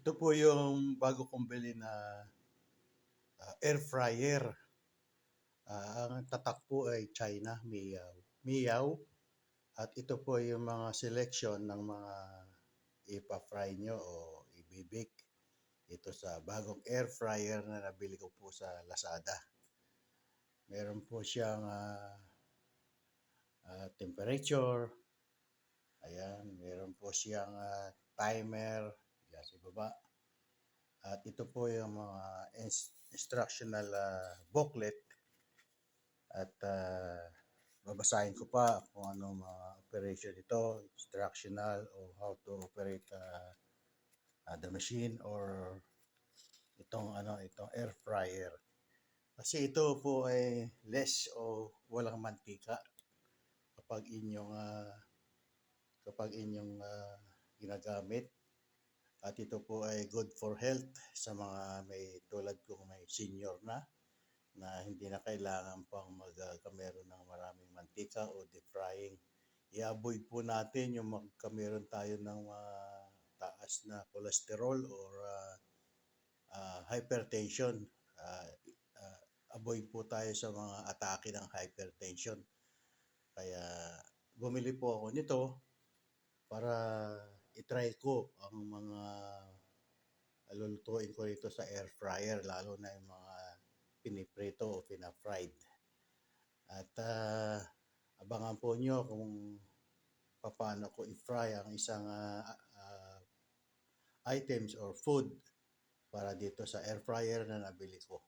Ito po yung bago kong bili na air fryer. Ang tatak po ay China, Miyaw. Miyaw. At ito po yung mga selection ng mga ipa-fry nyo o ibibig. Ito sa bagong air fryer na nabili ko po sa Lazada. Meron po siyang temperature. Ayan, meron po siyang timer. Diyan sa baba. At ito po yung mga instructional booklet at babasahin ko pa kung ano mga operation ito, instructional o how to operate the machine or itong air fryer. Kasi ito po ay less o walang mantika kapag inyong ginagamit. At ito po ay good for health sa mga may tulad kong may senior na hindi na kailangan pang magkameron ng maraming mantika o deep frying. I-avoid po natin yung magkameron tayo ng taas na cholesterol or hypertension. Uh, Avoid po tayo sa mga atake ng hypertension. Kaya bumili po ako nito para itry ko ang mga lulutuin ko rito sa air fryer, lalo na yung mga piniprito o pinafried. At abangan po nyo kung paano ko i-fry ang isang items or food para dito sa air fryer na nabili ko.